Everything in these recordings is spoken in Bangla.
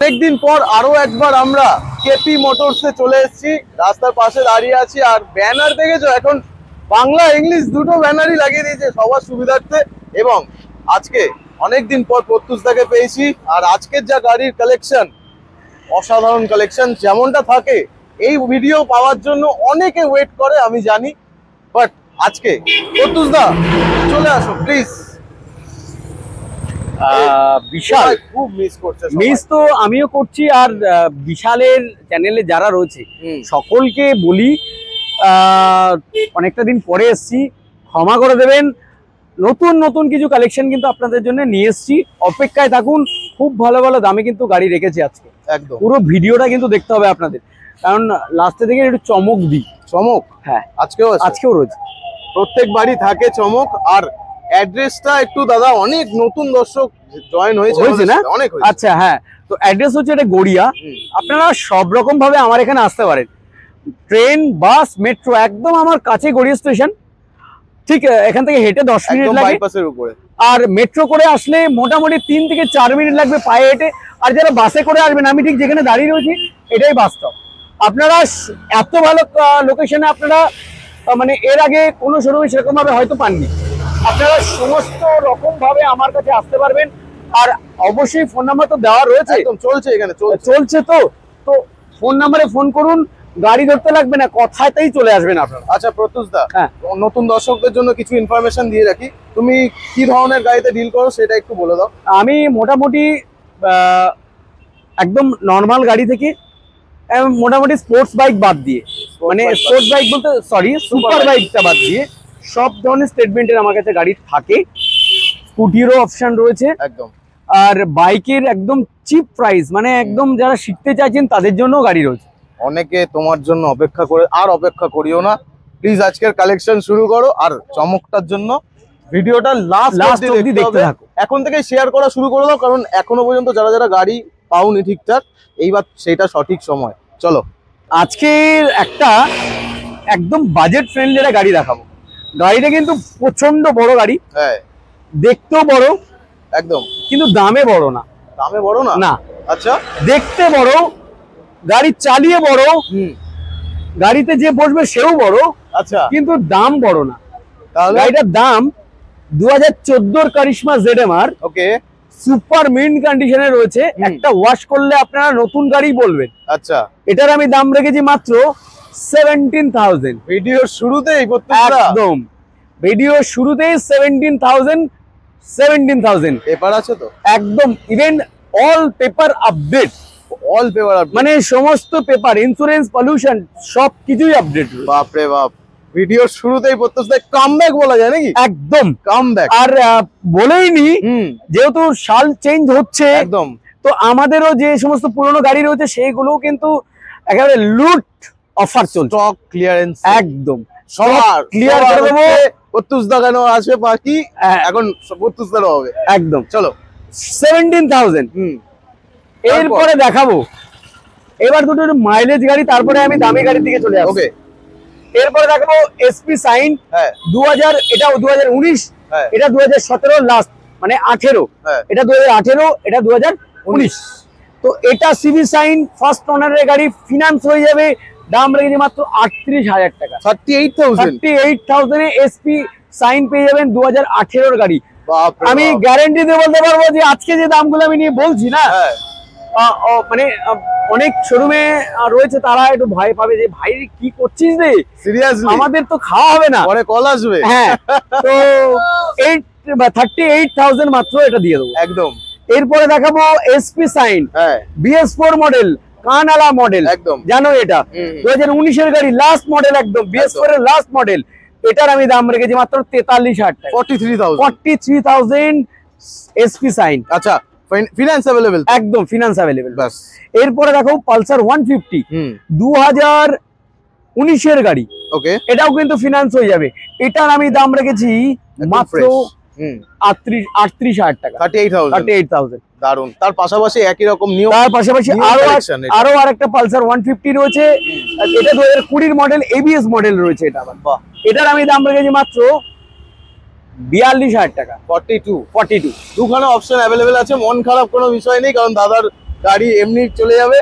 অনেকদিন পর আরো একবার আমরা কেপি মোটরসে চলে এসেছি। রাস্তার পাশে দাঁড়িয়ে আছি আর ব্যানার দেখেছো, এখন বাংলা ইংলিশ দুটো ব্যানারই লাগিয়ে দিয়েছে সবার সুবিধার্থে। এবং আজকে অনেকদিন পর প্রত্যুষদাকে পেয়েছি, আর আজকের যা গাড়ির কালেকশন, অসাধারণ কালেকশন যেমনটা থাকে এই ভিডিও পাওয়ার জন্য অনেকে ওয়েট করে আমি জানি, বাট আজকে প্রত্যুষদা চলে আসো প্লিজ। বিশাল খুব মিস করছে, মিস তো আমিও করছি, আর বিশালের চ্যানেলে যারা রয়েছে সকলকে বলি অনেকটা দিন পরে এসছি, ক্ষমা করে দেবেন। নতুন নতুন কিছু কালেকশন কিন্তু আপনাদের জন্য নিয়ে এসছি, অপেক্ষায় থাকুন। খুব ভালো ভালো দামে কিন্তু গাড়ি রেখেছি আজকে। একদম পুরো ভিডিওটা কিন্তু দেখতে হবে আপনাদের, কারণ লাস্টে থেকে একটু চমক দিই। চমক? হ্যাঁ, আজকেও রয়েছে। প্রত্যেক বাড়ি থাকে চমক। আর অ্যাড্রেসটা একটু দাদা, অনেক নতুন দর্শক জয়েন হয়েছে না? অনেক। আচ্ছা, হ্যাঁ, তো অ্যাড্রেস হচ্ছে এটা গড়িয়া। আপনারা সব রকম ভাবে আমার এখানে আসতে পারেন, ট্রেন, বাস, মেট্রো, একদম আমার কাছে গড়িয়া স্টেশন। ঠিক এখান থেকে হেঁটে 10 মিনিট লাগে বাইপাসের উপরে। আর মেট্রো করে আসলে মোটামুটি 3 থেকে 4 মিনিট লাগবে পায়ে হেঁটে। আর যারা বাসে করে আসবেন, আমি ঠিক যেখানে দাঁড়িয়ে রয়েছি এটাই বাস স্টপ। আপনারা এত ভালো লোকেশনে আপনারা মানে এর আগে কোনো শোরুমে সেরকম ভাবে হয়তো পাননি। আপনারা সমস্ত রকম ভাবে আমার কাছে আসতে পারবেন। আর অবশ্যই ফোন নাম্বার তো দেওয়া রয়েছে, একদম চলছে, এখানে চলছে। তো ফোন নাম্বারে ফোন করুন, গাড়ি ধরতে লাগবে না, কথাতেই চলে আসবেন আপনারা। আচ্ছা প্রত্যুষদা, হ্যাঁ, নতুন দর্শকদের জন্য কিছু ইনফরমেশন দিয়ে রাখি। তুমি কি ধরনের গাড়িতে ডিল করো সেটা একটু বলে দাও। আমি মোটামুটি একদম নর্মাল গাড়ি থেকে মোটামুটি স্পোর্টস বাইক বাদ দিয়ে, মানে স্পোর্টস বাইক বলতে সরি সুপার বাইকটা বাদ দিয়ে সব ধরনের স্টেটমেন্টের আমার কাছে গাড়ি থাকে। স্কুটিরও অপশন রয়েছে একদম, আর বাইকের একদম চিপ প্রাইস, মানে একদম যারা শিখতে চাইছেন তাদের জন্য গাড়ি রয়েছে। অনেকে তোমার জন্য অপেক্ষা করে, আর অপেক্ষা করিও না, প্লিজ আজকের কালেকশন শুরু করো। আর চমকটার জন্য ভিডিওটা লাস্ট অবধি দেখতে থাকো। এখন থেকে শেয়ার করা শুরু করে দাও, কারণ এখনো পর্যন্ত যারা যারা গাড়ি পাওনি ঠিকঠাক, এইবার সেটা সঠিক সময়। চলো, আজকের একটা একদম বাজেট ফ্রেন্ডলি একটা গাড়ি দেখাবো। গাড়িটা কিন্তু প্রচন্ড বড় গাড়ি, হ্যাঁ দেখতেও বড় একদম, কিন্তু দামে বড় না। দামে বড় না? না, আচ্ছা, দেখতে বড়, গাড়ি চালিয়ে বড়, গাড়িতে যে বসবে সেও বড়, আচ্ছা, কিন্তু দাম বড় না। তাহলে গাড়িটার দাম 2014 কারিশমা ZMR, ওকে, সুপার মিন্ট কন্ডিশনে রয়েছে। একটা ওয়াশ করলে আপনারা নতুন গাড়ি বলবেন। আচ্ছা, এটার আমি দাম রেখেছি মাত্র 17,000। ভিডিওর শুরুতেই একদম ভিডিওর শুরুতেই 17,000 পেপার আছে তো? একদম, even all paper update, all paper, মানে সমস্ত পেপার, ইন্স্যুরেন্স, পলিউশন সব কিছুই আপডেট। বাপ রে বাপ, ভিডিওর শুরুতেই প্রত্যেকটা কামব্যাক বলা যায় নাকি? একদম কামব্যাক। আর বলেই নি, যেহেতু সাল চেঞ্জ হচ্ছে, একদম, তো আমাদেরও যে সমস্ত পুরনো গাড়ি রয়েছে সেইগুলোও কিন্তু একেবারে লুট অফার চলছে, স্টক ক্লিয়ারেন্স একদম সবার ক্লিয়ার করে দেবো। প্রত্যুষদা কেন আসবে বাকি, এখন প্রত্যুষদারও হবে। একদম, চলো 17,000। এরপরে দেখাবো এবার দুটো মাইলেজ গাড়ি, তারপরে আমি দামি গাড়ির দিকে চলে আসবো। ওকে, এরপরে দেখাবো SP সাইন। 2000, এটা 2019, এটা 2017 লাস্ট, মানে 18, এটা 2018, এটা 2019। তো এটা সিভি সাইন ফার্স্ট ওনারের গাড়ি, ফিনান্স হয়ে যাবে। দাম রেখেছে মাত্র 38,000 টাকা। 38,000 এ SP সাইন পেয়ে যাবেন 2018 গাড়ি। আমি গ্যারান্টি দিয়ে বলতে পারবো যে আজকে যে দামগুলো আমি নিয়ে বলছি না, মানে অনেক শোরুমে রয়েছে, তারা একটু ভয় পাবে যে ভাই কি করছিস রে, সিরিয়াসলি আমাদের তো খাওয়া হবে না, পরে কল আসবে। হ্যাঁ, তো 38,000 মাত্র এটা দিয়ে দেবো একদম। এরপরে দেখাবো SP সাইন BS4 মডেল, কানালা মডেল, একদম জানো এটা 2019 এর গাড়ি, লাস্ট মডেল, একদম BS4 এর লাস্ট মডেল। এটার আমি দাম রেখেছি মাত্র 43,000 টাকা। 43,000 SP সাইন। আচ্ছা, ফিনান্স अवेलेबल? একদম ফিনান্স अवेलेबल। বাস, এরপরে দেখো পালসার 150, 2019 এর গাড়ি। ওকে, এটাও কিন্তু ফিনান্স হয়ে যাবে। এটার আমি দাম রেখেছি মাত্র 38,000 টাকা। 38,000। দারুন। তার পাশাপাশি একই রকম নিয়ম, তার পাশাপাশি আরো আরেকটা পালসার 150 রয়েছে। এটা 2020 মডেল, ABS মডেল রয়েছে এটা। বাহ, এটার আমি দাম রেখেছি মাত্র 42,000 টাকা। 42। দুখানা অপশন অ্যাভেলেবেল আছে, মন খারাপ কোনো বিষয় নেই, কারণ দাদার গাড়ি এমনি চলে যাবে,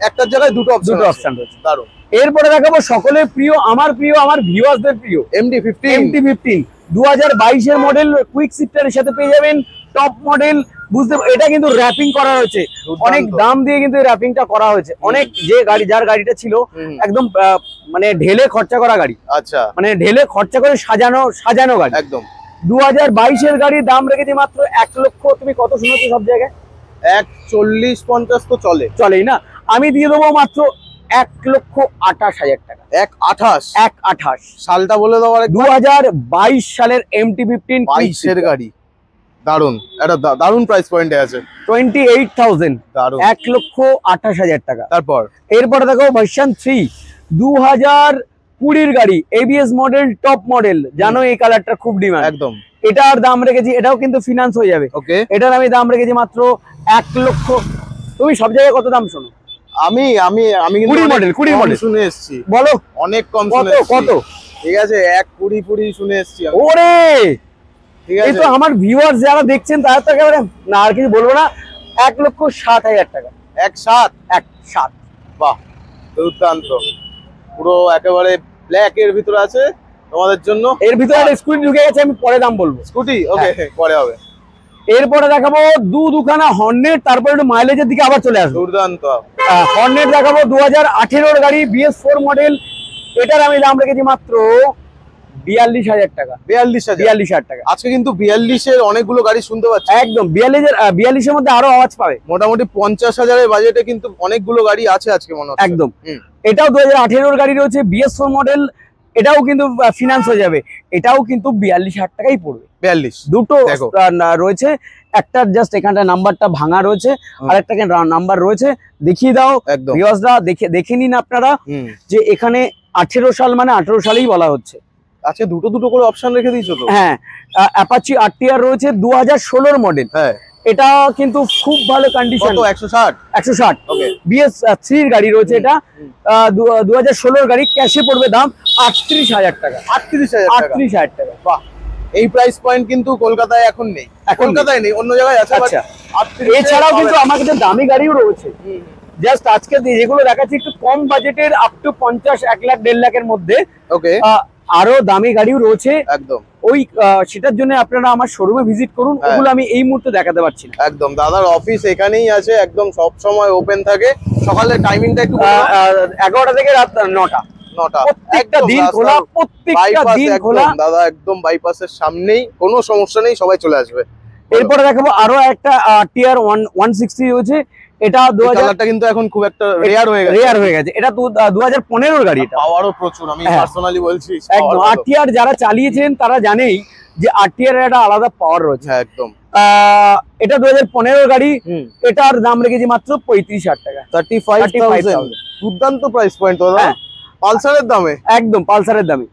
একটার জায়গায় দুটো অপশন রয়েছে। দারুণ। এরপরে দেখাবো সকলের প্রিয়, আমার ভিউয়ার্সদের প্রিয় MT-15 2022 এর মডেল, কুইক শিফটারের সাথে পেয়ে যাবেন টপ মডেল। বুঝতে, এটা কিন্তু র‍্যাপিং করা হয়েছে, অনেক দাম দিয়ে কিন্তু র‍্যাপিংটা করা হয়েছে। অনেক যে গাড়ি, যার গাড়িটা ছিল একদম মানে ঢেলে খরচা করা গাড়ি, আচ্ছা মানে ঢেলে খরচা করে সাজানো গাড়ি একদম। 2022 এর গাড়ির দাম রেখেছি মাত্র 1 লক্ষ, তুমি কত শুনেছো সব জায়গায়? 140-50 তো চলেই না, আমি দিয়ে দেবো মাত্র 1,28,000 টাকা। 1,28,000 সালটা বলে দাও। 2022 সালের MT-15 22 এর গাড়ি, দারুন, একটা দারুন প্রাইস পয়েন্টে আছে। 28,000, দারুন, 1,28,000 টাকা। তারপর এরপরে দেখো ভার্সন 3 2020 গাড়ি, ABS মডেল, টপ মডেল, জানো এই কালারটা খুব ডিমান্ড একদম। এটার দাম রেখেছি, এটাও কিন্তু ফিনান্স হয়ে যাবে। ওকে, এটার আমি দাম রেখেছি মাত্র 1 লক্ষ। তুমি সব জায়গায় কত দাম শোনো? আমি 20 মডেল শুনে এসেছি। বলো অনেক কম কত কত? ঠিক আছে, 1,20 শুনে এসেছি। ওরে ঠিক আছে, এই তো আমার ভিউয়ার্স যারা দেখছেন তারা তো একেবারে না, আর কিছু বলবো না, 1,07,000 টাকা। 1,7,000। বাহ, দুর্দান্ত। পুরো একেবারে ব্ল্যাক এর ভিতরে আছে তোমাদের জন্য। এর ভিতরে একটা স্কুটি ঢুকে গেছে, আমি পরে দাম বলবো। স্কুটি ওকে, পরে হবে। এরপরে দেখাবো দুখানা হর্নেট, তারপরে একটু মাইলেজের দিকে আবার চলে আসবো। দুর্দান্ত হর্নেট দেখাবো 2018 গাড়ি, BS4 মডেল। এটার আমি দাম রেখেছি মাত্র 42,000 টাকা। 42,000 টাকা। আজকে কিন্তু 42 এর অনেকগুলো গাড়ি শুনতে পাচ্ছি। একদম 42 এর মধ্যে আরো আওয়াজ পাবে। মোটামুটি 50,000 এর বাজেটে কিন্তু অনেকগুলো গাড়ি আছে আজকে মনে হচ্ছে। একদম। এটাও 2018 গাড়ি রয়েছে, BS4 মডেল। এটাও কিন্তু ফিনান্স হয়ে যাবে, এটাও কিন্তু 42,000 টাকাই পড়বে। 42 দুটো রয়েছে, একটা জাস্ট এখানটা নাম্বারটা ভাঙা রয়েছে, আর একটা নাম্বার রয়েছে। দেখিয়ে দাও ভিউয়ার্সরা, দেখে নিন আপনারা যে এখানে 18 সাল মানে 18 সালেই বলা হচ্ছে। আচ্ছা, দুটো করে অপশন রেখে দিয়েছো তো? হ্যাঁ, অ্যাপাচি RTR রয়েছে 2016 মডেল। হ্যাঁ, এটা কিন্তু খুব ভালো কন্ডিশন। 160 ওকে। BS3 এর গাড়ি রয়েছে, এটা 2016 গাড়ি। ক্যাশে পড়বে দাম 38,000 টাকা। 38,000 টাকা। বাহ, এই প্রাইস পয়েন্ট কিন্তু কলকাতায় এখন নেই। কলকাতায় নেই, অন্য জায়গায় আছে। আচ্ছা, এছাড়াও কিন্তু আমার কাছে দামি গাড়িও রয়েছে। জাস্ট আজকে যেগুলো দেখাচ্ছি একটু কম বাজেটের, আপ টু 50, 1 লাখ 1.5 লাখের মধ্যে। ওকে, আরো দামি গাড়িও রয়েছে একদম। ওই সেটার জন্য আপনারা আমার শোরুমে ভিজিট করুন। ওগুলো আমি এই মুহূর্তে দেখাতে পারছি না। একদম, দাদার অফিস এখানেই আছে, একদম সব সময় ওপেন থাকে। সকালের টাইমিংটা একটু 11টা থেকে রাত 9টা। প্রত্যেকটা দিন খোলা, প্রত্যেকটা দিন খোলা। দাদা একদম বাইপাসের সামনেই, কোনো সমস্যা নেই, সবাই চলে আসবে। এরপরে দেখাবো আরো একটা TR 160 রয়েছে। এটা 2000টা কিন্তু এখন খুব একটা রেয়ার হয়ে গেছে। এটা 2015 গাড়ি। এটা পাওয়ারও প্রচুর, আমি পার্সোনালি বলছি। একদম, RTR যারা চালিয়েছেন তারা জানেই যে RTR এর একটা আলাদা পাওয়ার রয়েছে। একদম। এটা 2015 গাড়ি। এটার দাম রেখেছি মাত্র 35,000 টাকা। 35,000। দুর্দান্ত প্রাইস পয়েন্ট দাদা, পালসারের দামে। একদম পালসারের দামে।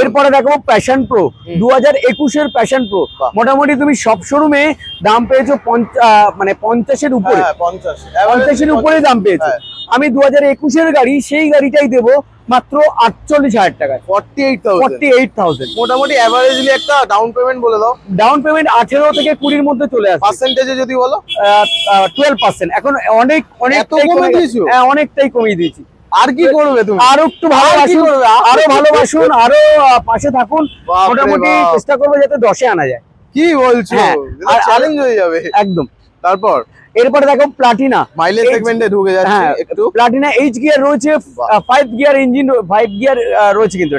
এরপরে দেখো প্যাশন প্রো 2021 এর প্যাশন প্রো। মোটামুটি তুমি সব শোরুমে দাম পেয়েছো 50 এর উপরে। 50 এর উপরে দাম পেয়েছো। আমি 2021 এর গাড়ি, সেই গাড়িটাই দেবো মাত্র 48,000 টাকায়। 48,000। মোটামুটি অ্যাভারেজলি একটা ডাউন পেমেন্ট বলে দাও। ডাউন পেমেন্ট 18 থেকে 20 এর মধ্যে চলে আসে। পার্সেন্টেজে যদি বলো 12%। এখন অনেকটাই কমিয়ে দিয়েছি। আর কি করবে তুমি? আরো একটু ভালোবাসুন, আরো পাশে থাকুন। মোটামুটি চেষ্টা করবো যাতে 10-এ আনা যায়। কি বলছো? চ্যালেঞ্জ হয়ে যাবে একদম। তারপর এরপরে দেখো প্লাটিনা মাইলেজ সেগমেন্টে ঢুকে যাচ্ছে একটু। প্লাটিনা H গিয়ার রয়েছে, 5 গিয়ার ইঞ্জিন, 5 গিয়ার রয়েছে কিন্তু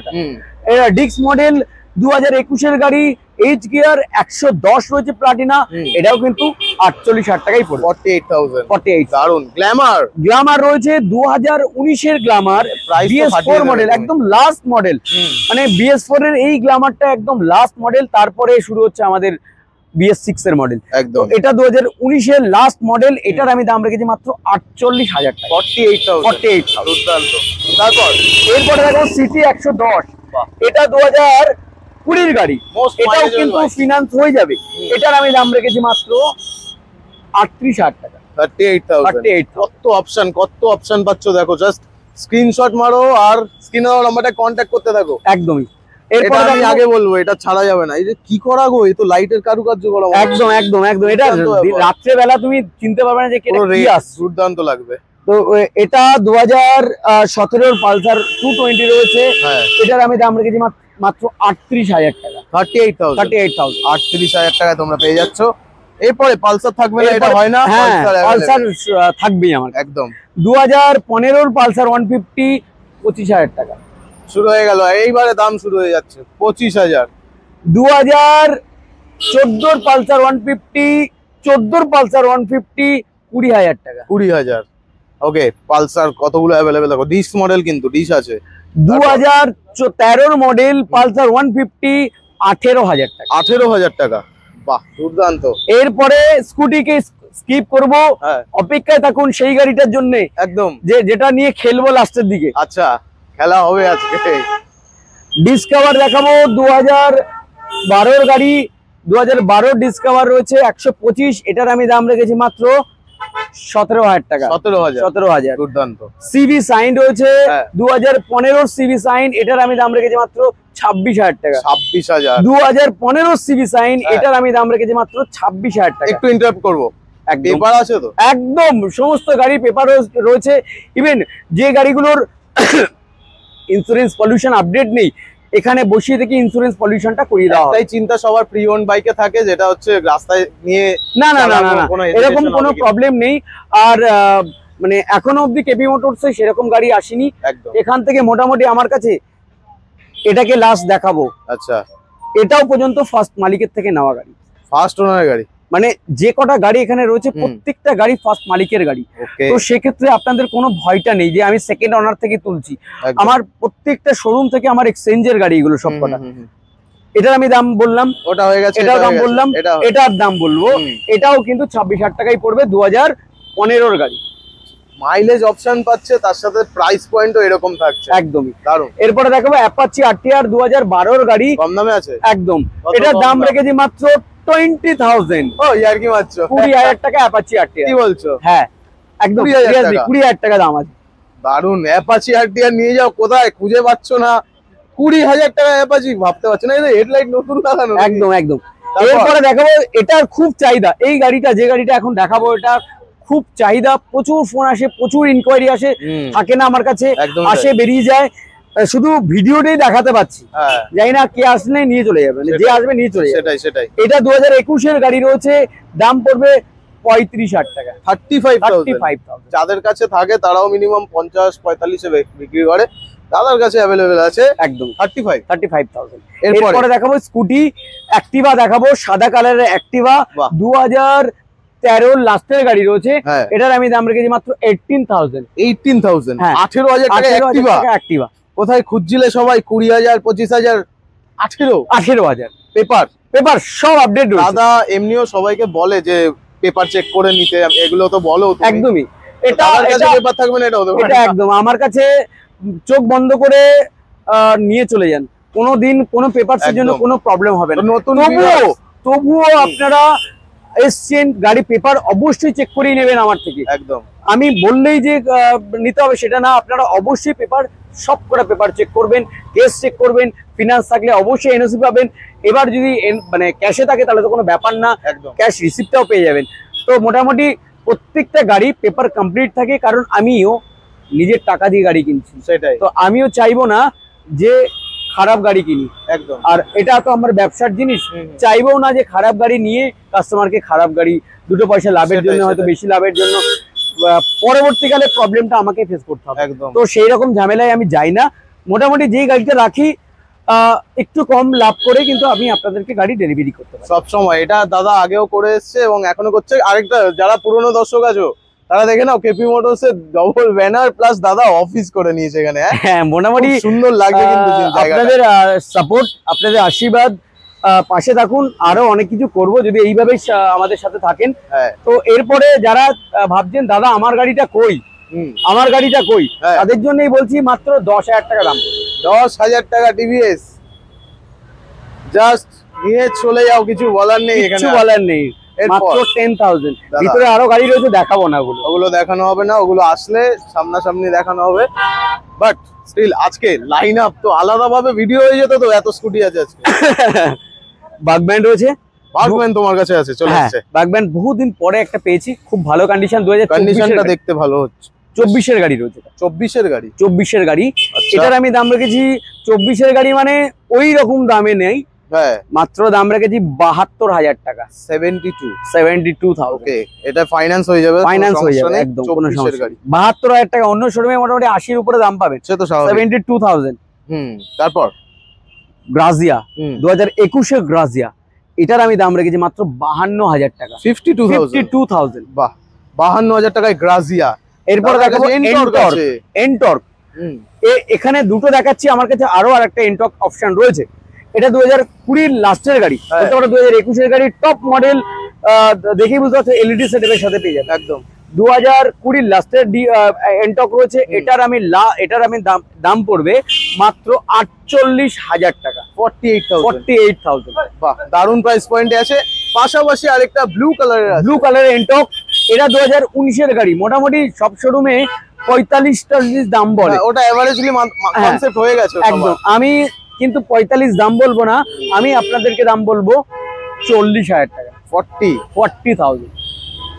এটা ডিক্স মডেল 2021 এর গাড়ি। H গিয়ার 110 রয়েছে প্লাটিনা। এটাও কিন্তু 48,000 টাকাই পড়বে। 48,000। দারুন। গ্ল্যামার রয়েছে 2019 এর গ্ল্যামার, BS4 মডেল, একদম লাস্ট মডেল। মানে BS4 এর এই গ্ল্যামারটা একদম লাস্ট মডেল। তারপরে শুরু হচ্ছে আমাদের BS6 এর মডেল। একদম, এটা 2019 এর লাস্ট মডেল। এটার আমি দাম রেখেছি মাত্র 48,000 টাকা। 48,000। দুর্দান্ত। তারপর এরপরে দেখো সিটি 110। এটা 2020 গাড়ি। এটাও কিন্তু ফিনান্স হয়ে যাবে। এটার আমি দাম রেখেছি মাত্র 38,000 টাকা। 38,000। কত অপশন পাচ্ছ দেখো, জাস্ট স্ক্রিনশট মারো আর স্ক্রিনের নাম্বারটা কন্ট্যাক্ট করতে থাকো। একদমই। এটা আমি আগে বলবো, এটা ছাড়া যাবে না। এই যে কি করা গো, এই তো লাইটের কারুকার্য করা। একদম একদম একদম, এটা রাত্রে বেলা তুমি চিনতে পারবে না যে এটা কি আসছে। দুর্দান্ত লাগবে। তো এটা 2017 পালসার 220 রয়েছে, এটার আমি দাম রেখেছি মাত্র 38,000 টাকা। 38,000 38,000 টাকায় তোমরা পেয়ে যাচ্ছ। এরপরে পালসার থাকবে না এটা হয় না? পালসার থাকবেই আমার একদম। 2015 পালসার 150 25,000 টাকা শুরু হয়ে গেল, এইবারে দাম শুরু হয়ে যাচ্ছে 25,000। 2014 পালসার 150, 14 পালসার 150 20,000 টাকা। 20,000। ওকে, পালসার কতগুলো অ্যাভেলেবেল দেখো, ডিস মডেল কিন্তু ডিস আছে। 2013 মডেল পালসার 150 18,000 টাকা। 18,000 টাকা, বাহ দুর্দান্ত। এরপরে স্কুটিকে স্কিপ করব, অপেক্ষায় থাকুন সেই গাড়িটার জন্য একদম, যেটা নিয়ে খেলবো লাস্টের দিকে। আচ্ছা, খেলা হবে আজকে। ডিসকভার দেখাবো 2012 গাড়ি, 2012 ডিসকভার রয়েছে 125, এটার আমি দাম রেখেছি মাত্র 17,000 টাকা। 17,000 দুর্দান্ত। সিভি সাইন রয়েছে 2015 সিভি সাইন, এটার আমি দাম রেখেছি মাত্র 26,000 টাকা। 26,000। 2015 সিভি সাইন, এটার আমি দাম রেখেছি মাত্র 26,000 টাকা। একটু ইন্টারাপ্ট করবো, পেপার আছে তো? একদম, সমস্ত গাড়ি পেপার রয়েছে। ইভেন যে গাড়িগুলোর ইন্স্যুরেন্স পলিউশন আপডেট নেই, এখানে বসিয়ে থেকে ইন্স্যুরেন্স পলিউশনটা করিয়ে দেওয়া হয়। তাই চিন্তা সবার প্রি ওন বাইকে থাকে, যেটা হচ্ছে রাস্তায় নিয়ে না না না না, এরকম কোনো প্রবলেম নেই। আর মানে এখনো অবধি কেপি মোটরসে সেরকম গাড়ি আসেনি। এখান থেকে মোটামুটি আমার কাছে এটাকে লাস্ট দেখাবো। আচ্ছা, এটাও পর্যন্ত ফার্স্ট মালিকের থেকে নেওয়া গাড়ি, ফার্স্ট ওনারের গাড়ি। মানে যে কটা গাড়ি এখানে রয়েছে প্রত্যেকটা গাড়ি ফার্স্ট মালিকের গাড়ি। তো সেক্ষেত্রে আপনাদের কোনো ভয়টা নেই যে আমি সেকেন্ড ওনার থেকে তুলছি। আমার প্রত্যেকটা শোরুম থেকে আমার এক্সচেঞ্জের গাড়ি এগুলো সব কটা। এটার আমি দাম বললাম, ওটা হয়ে গেছে, এটার দাম বললাম, এটার দাম বলবো। এটাও কিন্তু 26,000 টাকায় পড়বে, 2015 গাড়ি। মাইলেজ অপশন পাচ্ছে, তার সাথে প্রাইস পয়েন্টও এরকম থাকছে। একদমই দারুণ। এরপরে দেখাবো অ্যাপাচি আরটিআর 2012 গাড়ি, কম দামে আছে একদম। এটার দাম রেখেছি মাত্র 20,000। ও ইয়ার কি মারছো? 20,000 টাকা অ্যাপাচি আরটিআর। কি বলছো? হ্যাঁ একদম, 20,000 টাকা দাম আছে। দারুণ। অ্যাপাচি আরটিআর নিয়ে যাও, কোথায় খুঁজে পাচ্ছ না? 20,000 টাকা অ্যাপাচি, ভাবতে পারছো না? এটা হেডলাইট নতুন লাগানো। একদম একদম। এরপরে দেখাবো এটার খুব চাহিদা, এই গাড়িটা যে গাড়িটা এখন দেখাবো এটা খুব চাহিদা, প্রচুর ফোন আসে, প্রচুর ইনকোয়ারি আসে, থাকে না আমার কাছে, আসে বেরিয়ে যায়, শুধু ভিডিওটাই দেখাতে পাচ্ছি, জানি না কে আসলে নিয়ে চলে যাবে, যে আসবে নিয়ে চলে যাবে। সেটাই। এটা 2021 এর গাড়ি রয়েছে, দাম পড়বে 35,000 টাকা। 35,000। যাদের কাছে থাকে তারাও মিনিমাম 50-45 এ বিক্রি করে, দাদার কাছে অ্যাভেলেবেল আছে একদম 35,000। এরপরে দেখাবো স্কুটি অ্যাক্টিভা, দেখাবো সাদা কালারের অ্যাক্টিভা, 2013 লাস্টের গাড়ি রয়েছে, এটার আমি দাম রেখেছি মাত্র 18,000। 18,000 টাকা অ্যাক্টিভা। কোথায় খুঁজছিলে সবাই? 20,000 25,000, 18,000। পেপার সব আপডেট রয়েছে। দাদা এমনিও সবাইকে বলে যে পেপার চেক করে নিতে, এগুলো তো বলো তুমি। একদমই, এটা পেপার থাকবে না, এটা একদম আমার কাছে চোখ বন্ধ করে নিয়ে চলে যান, কোনোদিন কোনো পেপারসের জন্য কোনো প্রবলেম হবে না। তবুও আপনারা এসছেন, গাড়ি পেপার অবশ্যই চেক করেই নেবেন আমার থেকে। একদম, আমি বললেই যে নিতে হবে সেটা না, আপনারা অবশ্যই পেপার, সব কটা পেপার চেক করবেন, কেস চেক করবেন, ফিনান্স থাকলে অবশ্যই এনওসি পাবেন। এবার যদি মানে ক্যাশে থাকে তাহলে তো কোনো ব্যাপার না, ক্যাশ রিসিপ্টটাও পেয়ে যাবেন। তো মোটামুটি প্রত্যেকটা গাড়ি পেপার কমপ্লিট থাকে, কারণ আমিও নিজের টাকা দিয়ে গাড়ি কিনছি, সেটাই তো আমিও চাইবো না যে খারাপ গাড়ি কিনি। একদম, আর এটা তো আমার ব্যবসার জিনিস, চাইবো না যে খারাপ গাড়ি নিয়ে কাস্টমারকে খারাপ গাড়ি, দুটো পয়সা লাভের জন্য, হয়তো বেশি লাভের জন্য পরবর্তীকালে প্রবলেমটা আমাকে ফেস করতে হবে। তো সেই রকম ঝামেলায় আমি যাই না। মোটামুটি যেই গাড়িটা রাখি একটু কম লাভ করে কিন্তু আমি আপনাদেরকে গাড়ি ডেলিভারি করতে পারি সবসময়। এটা দাদা আগেও করে এসছে এবং এখনো করছে। আরেকটা, যারা পুরনো দর্শক আছো তারা দেখে নাও, কেপি মোটরস এর ডবল ব্যানার প্লাস দাদা অফিস করে নিয়েছে এখানে। হ্যাঁ, মোটামুটি সুন্দর লাগবে কিন্তু। আপনাদের সাপোর্ট, আপনাদের আশীর্বাদ, পাশে থাকুন, আরো অনেক কিছু করব যদি এইভাবেই আমাদের সাথে থাকেন। তো এরপরে যারা ভাবছেন দাদা আমার গাড়িটা কই, তাদের জন্যই বলছি মাত্র 10,000 টাকা দাম। 10,000 টাকা টিভিএস, জাস্ট নিয়ে চলে যাও, কিছু বলার নেই, কিছু বলার নেই। মাত্র 10,000। ভিতরে আরো গাড়ি রয়েছে, দেখাবো না, ওগুলো দেখানো হবে না, ওগুলো আসলে সামনাসামনি দেখানো হবে। বাট স্টিল আজকে লাইন আপ তো আলাদাভাবে ভিডিও হয়ে যেত, তো এত স্কুটি আছে আজকে। বাগব্যান্ড রয়েছে, বাগম্যান তোমার কাছে আছে, চলে আসছে। বাগব্যান্ড বহুদিন পরে একটা পেয়েছি, খুব ভালো কন্ডিশন, 2024 কন্ডিশনটা দেখতে ভালো হচ্ছে। 24 এর গাড়ি রয়েছে, 24 এর গাড়ি, 24 এর গাড়ি। আচ্ছা। এটার আমি দাম রেখেছি 24 এর গাড়ি মানে ওই রকম দামে নেই, হ্যাঁ মাত্র দাম রেখেছি 72,000 টাকা, 72,000। ওকে, এটা ফাইন্যান্স হয়ে যাবে, ফাইন্যান্স হয়ে যাবে একদম, কোনো 24 এর সমস্যা গাড়ি। নেই। 72,000 টাকা, অন্য শোরুমে মোটামুটি 80 এর উপরে দাম পাবেন, সে তো স্বাভাবিক। 72,000। তারপর গ্রাজিয়া 2021 এর গ্রাজিয়া, এটার আমি দাম রেখেছি মাত্র 52,000 টাকা, 52,000। বাহ, 52,000 টাকায় গ্রাজিয়া। এরপর দেখাবো এনটর্ক। এখানে দুটো দেখাচ্ছি, আমার কাছে আরো আরেকটা এনটর্ক অপশন রয়েছে। এটা 2020 লাস্টের গাড়ি, 2021 এর গাড়ি, টপ মডেল, দেখেই বুঝতে পারছো এলইডি সেটআপের সাথে পেয়ে যাবে একদম। 2020 লাস্টের এনটর্ক রয়েছে। এটার আমি দাম পড়বে মাত্র 48,000 টাকা, 48,000। বাহ, দারুণ প্রাইস পয়েন্টে আছে। পাশাপাশি আরেকটা ব্লু কালারের এনটর্ক, এটা 2019 এর গাড়ি, মোটামুটি সব শোরুমে 45-40 দাম বলে, ওটা এভারেজলি কনসেপ্ট হয়ে গেছে একদম। আমি কিন্তু 45 দাম বলবো না, আমি আপনাদেরকে দাম বলবো 40,000 টাকা, 40,000।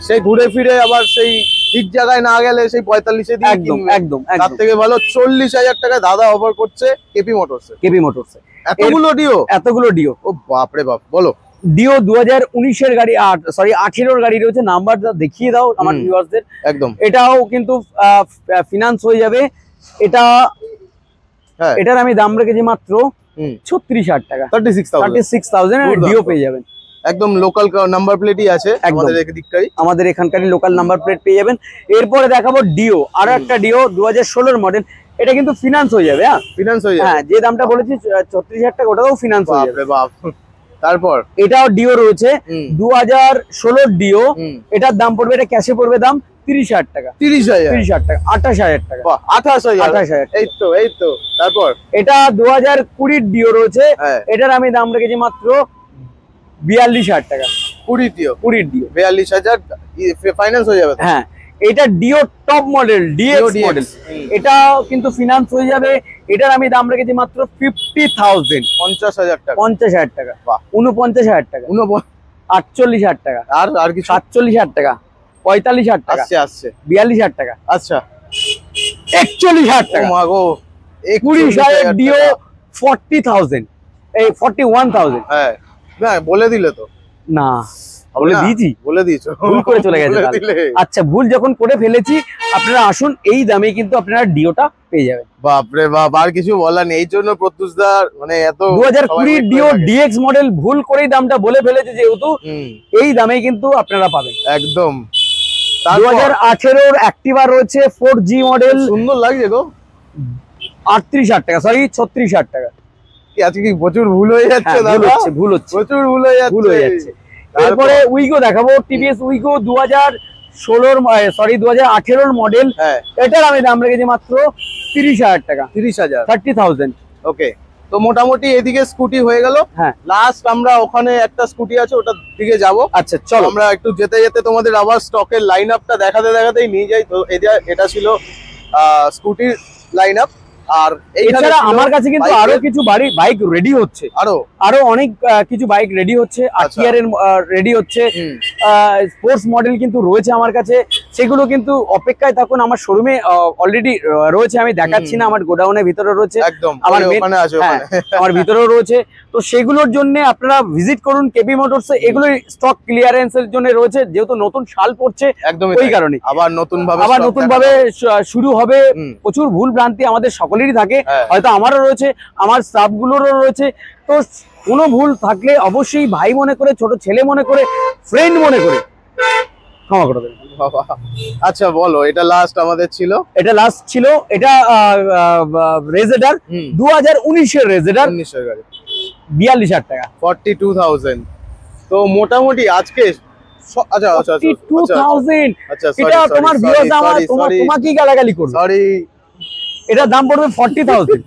সেই ঘুরে ফিরে আবার সেই ঠিক জায়গায় না গেলে সেই 45-এ দিয়ে একদম। তার থেকে ভালো 40,000 টাকায় দাদা অফার করছে কেপি মোটরস। এতগুলো ডিও, ও বাপ রে বাপ। বলো, ডিও 2019 এর গাড়ি, 18 এর গাড়ি রয়েছে, নাম্বারটা দেখিয়ে দাও আমার ভিউয়ারদের। একদম, এটাও কিন্তু ফিনান্স হয়ে যাবে। এটার আমি দাম রেখেছি মাত্র 36,000 টাকা, 36,000 ডিও পেয়ে যাবেন। একদম লোকাল নাম্বার প্লেটই আছে আমাদের এখানকারই লোকাল নাম্বার প্লেট পেয়ে যাবেন। এরপরে দেখাবো ডিও, আরো একটা ডিও 2016 মডেল, এটা কিন্তু ফিনান্স হয়ে যাবে। হ্যাঁ, যে দামটা বলেছি 36,000 টাকা, ওটাও ফিনান্স হয়ে যাবে। তারপর এটাও ডিও রয়েছে, 2016 ডিও, এটার দাম পড়বে, এটা ক্যাশে পড়বে দাম 30,000 টাকা, 30,000 টাকা, 28,000 টাকা, 28,000। এই তো তারপর এটা 2020 ডিও রয়েছে, এটার আমি দাম রেখেছি মাত্র 42,000 টাকা, 20 ডিও 42,000 ফাইন্যান্স হয়ে যাবে। হ্যাঁ, এটা Dio top model, DX model, এটা কিন্তু ফিনান্স হয়ে যাবে। এটার আমি দাম রেখেছি মাত্র 50,000, 50,000 টাকা, 50,000 টাকা, 49,000 টাকা, 48,000 টাকা, আর কি 47,000 টাকা, 45,000 টাকা, আসছে 42,000 টাকা, আচ্ছা 41,000 টাকা, ও মা গো, 20,000 ডিও 40,000, এই 41,000। হ্যাঁ, না বলে দিলে তো না, বলে দিয়েছো, ভুল করে চলে গেছে। আচ্ছা, ভুল যখন করে ফেলেছি, আপনারা আসুন, এই দামে কিন্তু আপনারা ডিওটা পেয়ে যাবেন। বাপরে বাপ, আর কিছু বলার নেই। এই জন্য প্রত্যুষদার মানে এত 2020 ডিও ডিএক্স মডেল ভুল করেই দামটা বলে ফেলেছে, যেহেতু এই দামে কিন্তু আপনারা পাবেন একদম। 2018 অ্যাক্টিভা রয়েছে 4G মডেল, সুন্দর লাগছে গো, 38,000 টাকা, সরি 36,000 টাকা। আজকে কি প্রচুর ভুল হয়ে যাচ্ছে? ভুল হচ্ছে, প্রচুর ভুল হয়ে যাচ্ছে। তারপরে উইগো দেখাবো, টিভিএস উইগো 2018 মডেল, এটার আমি দাম রেখেছি মাত্র 30,000 টাকা, 30,000। ওকে, তো মোটামুটি এদিকে স্কুটি হয়ে গেল। হ্যাঁ, লাস্ট আমরা ওখানে একটা স্কুটি আছে, ওটার দিকে যাব। আচ্ছা, চলো আমরা একটু যেতে যেতে তোমাদের আবার স্টকের লাইন আপটা দেখাতেই নিয়ে যাই। তো এটা ছিল স্কুটির লাইন আপ। আর এছাড়া আমার কাছে কিন্তু আরো কিছু বাইক রেডি হচ্ছে, আরো অনেক কিছু বাইক রেডি হচ্ছে, আরটিআর এর রেডি হচ্ছে, স্পোর্টস মডেল কিন্তু রয়েছে আমার কাছে। সেগুলো কিন্তু অপেক্ষায় থাকুন, আমার শোরুমে অলরেডি রয়েছে, আমি দেখাচ্ছি না, আমার গোডাউনের ভিতরে রয়েছে, আমার ভিতরেও রয়েছে। তো সেগুলোর জন্য আপনারা ভিজিট করুন কেপি মোটরসে। এগুলো স্টক ক্লিয়ারেন্সের জন্য রয়েছে, যেহেতু নতুন সাল পড়ছে, ওই কারণে আবার নতুন ভাবে শুরু হবে। প্রচুর ভুল ভ্রান্তি আমাদের সকলেরই থাকে, হয়তো আমারও রয়েছে, আমার স্টাফ গুলোরও রয়েছে। তো কোনো ভুল থাকলে অবশ্যই ভাই মনে করে, ছোট ছেলে মনে করে, ফ্রেন্ড মনে করে ক্ষমা করে দেবেন। আচ্ছা বলো, এটা লাস্ট আমাদের ছিল, এটা রেজেডার 2019 এর রেজেডার, 42,000 টাকা, 42,000। তো মোটামুটি আজকে এটা তোমার ভিউয়ার্স তোমাকেই গালাগালি করবে, সরি, এটার দাম পড়বে 40,000।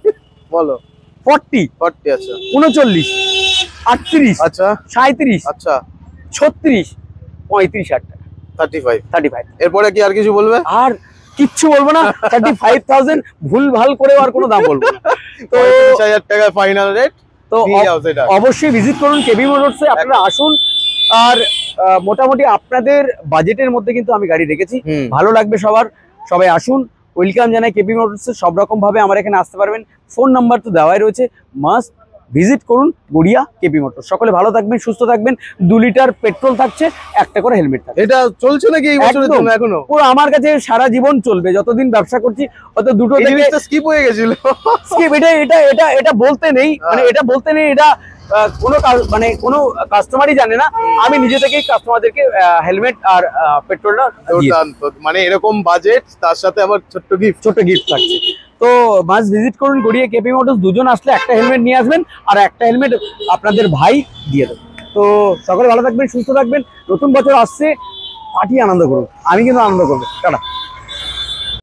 বলো 40, আচ্ছা 39, 38, আচ্ছা 37, আচ্ছা 36, 35,000 টাকা, 35।35। এরপরে কি আর কিছু বলবে? আর কিচ্ছু বলবো না, 35,000 ভুল ভাল করে আর কোনো দাম বলবো না। তো 35,000 টাকা ফাইনাল রেট। তো অবশ্যই ভিজিট করুন কেবি মোটরসে, আপনারা আসুন। আর মোটামুটি আপনাদের বাজেটের মধ্যে কিন্তু আমি গাড়ি রেখেছি, ভালো লাগবে সবার, সবাই আসুন। ওয়েলকাম জানাই কেবি মোটরসে, সব রকম ভাবে আমার এখানে আসতে পারবেন। ফোন নাম্বার তো দেওয়াই রয়েছে, মাস্ট ভিজিট করুন গড়িয়া কেপি মোটর। সকলে ভালো থাকবেন, সুস্থ থাকবেন। 2 লিটার পেট্রোল থাকছে, একটা করে হেলমেট থাকছে। এটা চলছে নাকি এই বছরের জন্য এখনো? পুরো আমার কাছে সারা জীবন চলবে, যতদিন ব্যবসা করছি। হয়তো দুটো থেকে স্কিপ হয়ে গেছিল, স্কিপ, এটা বলতে নেই, মানে এটা বলতে নেই, এটা মানে কোনো কাস্টমারই জানে না। আমি নিজে থেকেই কাস্টমারদেরকে হেলমেট আর পেট্রোলটা, মানে এরকম বাজেট, তার সাথে আবার ছোট্ট গিফট থাকছে। তো মাস্ট ভিজিট করুন গড়িয়া কেপি মোটরস। দুজন আসলে একটা হেলমেট নিয়ে আসবেন, আর একটা হেলমেট আপনাদের ভাই দিয়ে দেবেন। তো সকলে ভালো থাকবেন, সুস্থ থাকবেন। নতুন বছর আসছে, পার্টি আনন্দ করুন, আমি কিন্তু আনন্দ করবো। টাটা।